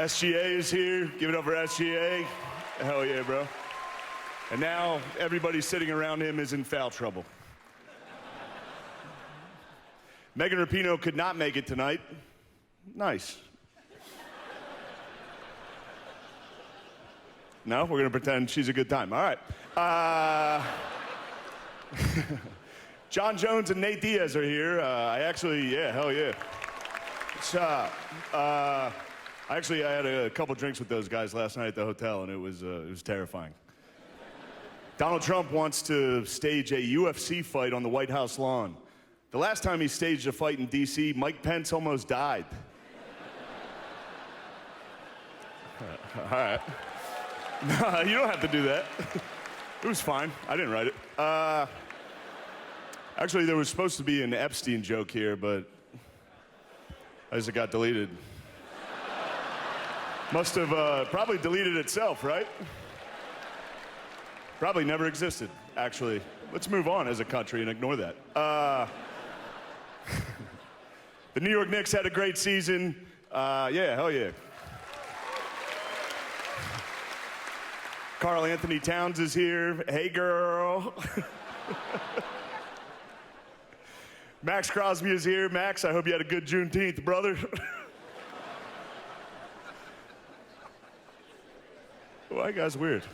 SGA is here. Give it up for SGA. Hell yeah, bro. And now everybody sitting around him is in foul trouble. Megan Rapinoe could not make it tonight. Nice. No, we're gonna pretend she's a good time. All right. John Jones and Nate Diaz are here. Hell yeah. I had a couple drinks with those guys last night at the hotel, and it was terrifying. Donald Trump wants to stage a UFC fight on the White House lawn. The last time he staged a fight in D.C., Mike Pence almost died. All right. No, you don't have to do that. It was fine. I didn't write it. Actually, there was supposed to be an Epstein joke here, but I guess it got deleted. Must have probably deleted itself, right? Probably never existed, actually. Let's move on as a country and ignore that. The New York Knicks had a great season. Yeah, hell yeah. Karl Anthony Towns is here. Hey, girl. Max Crosby is here. Max, I hope you had a good Juneteenth, brother. Well, that guy's weird.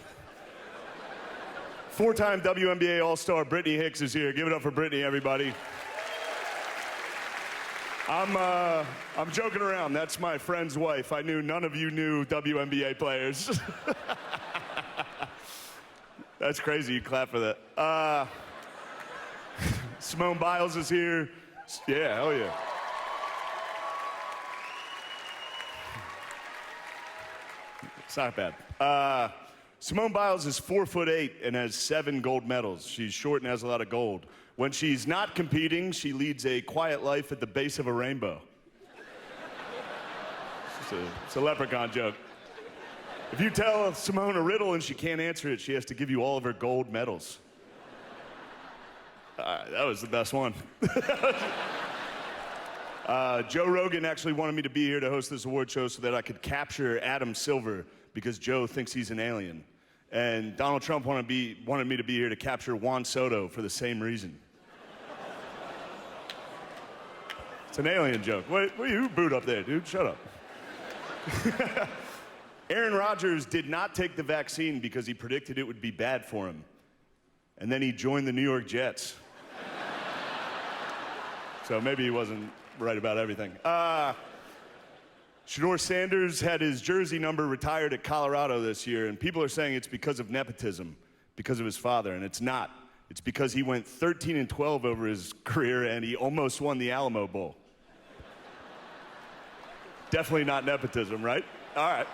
Four-time WNBA All-Star Brittany Hicks is here. Give it up for Brittany, everybody. I'm joking around. That's my friend's wife. I knew none of you knew WNBA players. That's crazy. You clap for that. Simone Biles is here. Yeah, hell yeah. It's not bad. Simone Biles is 4'8" and has 7 gold medals. She's short and has a lot of gold. When she's not competing, she leads a quiet life at the base of a rainbow. It's a leprechaun joke. If you tell Simone a riddle and she can't answer it, she has to give you all of her gold medals. That was the best one. Joe Rogan actually wanted me to be here to host this award show so that I could capture Adam Silver because Joe thinks he's an alien. And Donald Trump wanted me to be here to capture Juan Soto for the same reason. It's an alien joke. Who booed up there, dude? Shut up. Aaron Rodgers did not take the vaccine because he predicted it would be bad for him. And then he joined the New York Jets. So maybe he wasn't right about everything. Shedeur Sanders had his jersey number retired at Colorado this year, and people are saying it's because of nepotism, because of his father, and it's not. It's because he went 13-12 over his career, and he almost won the Alamo Bowl. Definitely not nepotism, right? All right.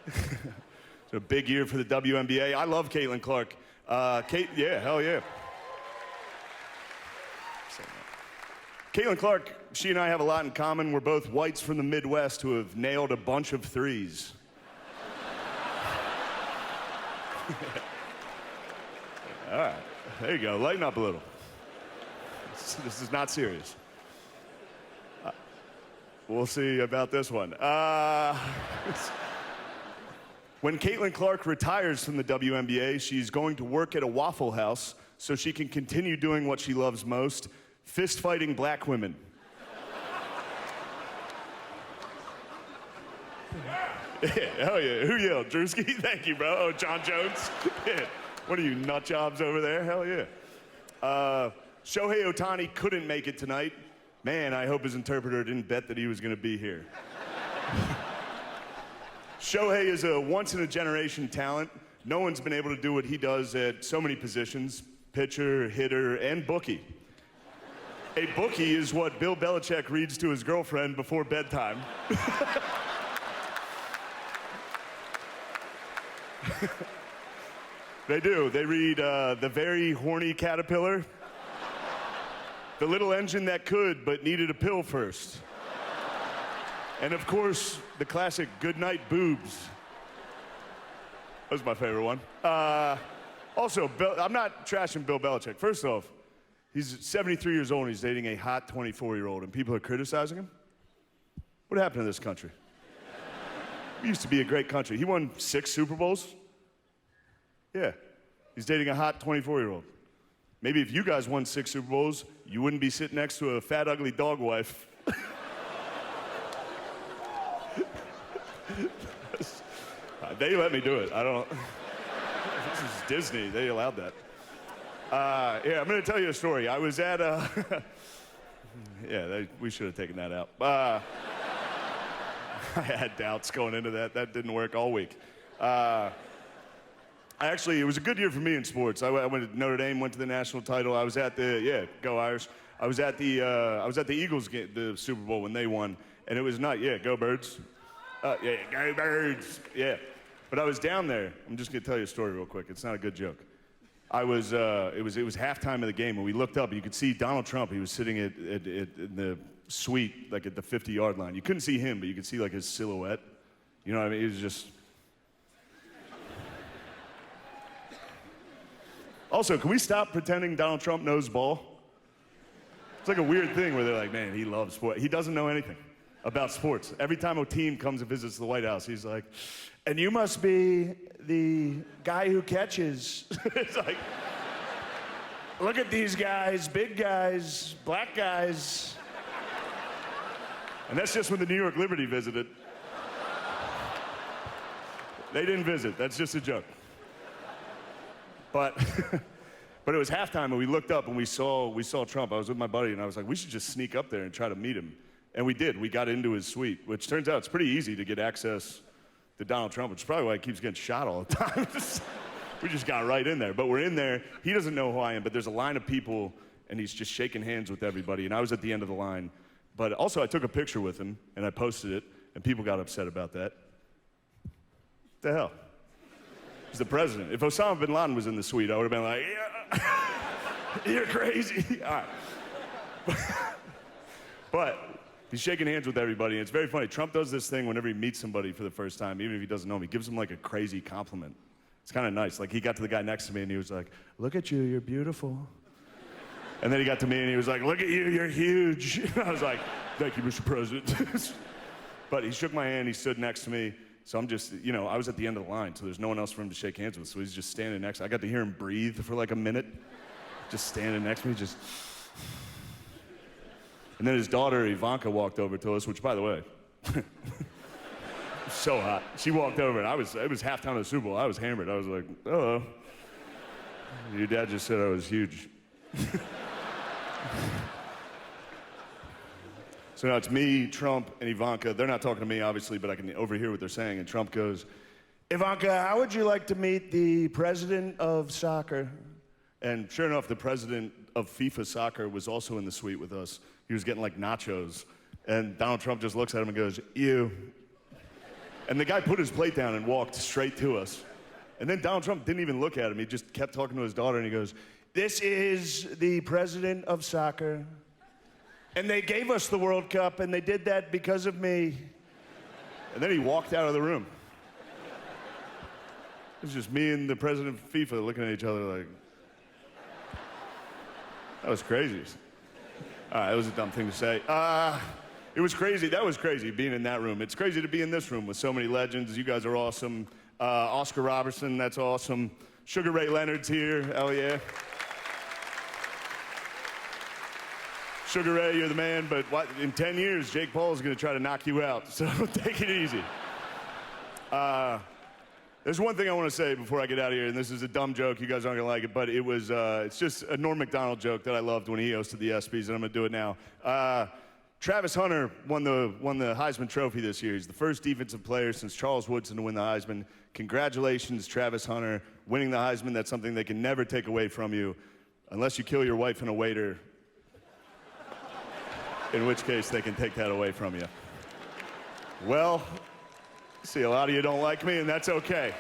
It's a big year for the WNBA. I love Caitlin Clark. Yeah, hell yeah. Caitlin Clark, she and I have a lot in common. We're both whites from the Midwest who have nailed a bunch of threes. All right, there you go. Lighten up a little. This is not serious. We'll see about this one. When Caitlin Clark retires from the WNBA, she's going to work at a Waffle House so she can continue doing what she loves most, fist-fighting black women. Yeah, hell yeah. Who yelled? Drewski? Thank you, bro. Oh, John Jones? Yeah. What are you, nut jobs over there? Hell yeah. Shohei Ohtani couldn't make it tonight. Man, I hope his interpreter didn't bet that he was going to be here. Shohei is a once-in-a-generation talent. No one's been able to do what he does at so many positions, pitcher, hitter, and bookie. A bookie is what Bill Belichick reads to his girlfriend before bedtime. They do. They read The Very Horny Caterpillar, The Little Engine That Could But Needed a Pill First, and of course, the classic Goodnight Boobs. That was my favorite one. Also, I'm not trashing Bill Belichick. First off, he's 73 years old and he's dating a hot 24-year-old and people are criticizing him? What happened to this country? We used to be a great country. He won 6 Super Bowls. Yeah. He's dating a hot 24-year-old. Maybe if you guys won 6 Super Bowls, you wouldn't be sitting next to a fat, ugly dog wife. They let me do it. I don't. This is Disney. They allowed that. Yeah, I'm going to tell you a story. I was at yeah, we should have taken that out. I had doubts going into that. That didn't work all week. Actually, it was a good year for me in sports. I went to Notre Dame, went to the national title. I was at the go Irish. I was at the Eagles game, the Super Bowl when they won, and it was not go Birds. Yeah, go Birds. Yeah, but I was down there. I'm just gonna tell you a story real quick. It's not a good joke. It was halftime of the game, and we looked up, and you could see Donald Trump. He was sitting in the suite, like at the 50-yard line. You couldn't see him, but you could see like his silhouette. You know what I mean? He was just. Also, can we stop pretending Donald Trump knows ball? It's like a weird thing where they're like, man, he loves sport. He doesn't know anything about sports. Every time a team comes and visits the White House, he's like, and you must be the guy who catches. It's like, look at these guys, big guys, black guys. And that's just when the New York Liberty visited. They didn't visit. That's just a joke. But it was halftime, and we looked up and we saw Trump. I was with my buddy, and I was like, we should just sneak up there and try to meet him. And we did. We got into his suite, which turns out it's pretty easy to get access to Donald Trump, which is probably why he keeps getting shot all the time. We just got right in there. But we're in there. He doesn't know who I am, but there's a line of people, and he's just shaking hands with everybody. And I was at the end of the line. But also, I took a picture with him, and I posted it, and people got upset about that. What the hell? He's the president. If Osama bin Laden was in the suite, I would have been like, yeah, you're crazy. All right. But he's shaking hands with everybody, and it's very funny. Trump does this thing whenever he meets somebody for the first time, even if he doesn't know him. He gives them like a crazy compliment. It's kind of nice. Like he got to the guy next to me, and he was like, look at you, you're beautiful. And then he got to me, and he was like, look at you, you're huge. I was like, thank you, Mr. President. But he shook my hand, he stood next to me. So I'm just, I was at the end of the line, so there's no one else for him to shake hands with. So he's just standing next to me. I got to hear him breathe for like a minute, just standing next to me, just. And then his daughter, Ivanka, walked over to us, which, by the way, so hot. She walked over, and it was halftime of the Super Bowl. I was hammered. I was like, oh, your dad just said I was huge. So now it's me, Trump, and Ivanka. They're not talking to me, obviously, but I can overhear what they're saying. And Trump goes, Ivanka, how would you like to meet the president of soccer? And sure enough, the president of FIFA soccer was also in the suite with us. He was getting like nachos. And Donald Trump just looks at him and goes, you. And the guy put his plate down and walked straight to us. And then Donald Trump didn't even look at him. He just kept talking to his daughter, and he goes, this is the president of soccer. And they gave us the World Cup, and they did that because of me. And then he walked out of the room. It was just me and the president of FIFA looking at each other like, that was crazy. That was a dumb thing to say. It was crazy. That was crazy, being in that room. It's crazy to be in this room with so many legends. You guys are awesome. Oscar Robertson, that's awesome. Sugar Ray Leonard's here. Hell yeah. Sugar Ray, you're the man, but in 10 years, Jake Paul is going to try to knock you out, so take it easy. There's one thing I want to say before I get out of here, and this is a dumb joke. You guys aren't going to like it, but it's just a Norm Macdonald joke that I loved when he hosted the ESPYs, and I'm going to do it now. Travis Hunter won the Heisman Trophy this year. He's the first defensive player since Charles Woodson to win the Heisman. Congratulations, Travis Hunter, winning the Heisman. That's something they can never take away from you, unless you kill your wife and a waiter, in which case they can take that away from you. Well, see, a lot of you don't like me, and that's okay.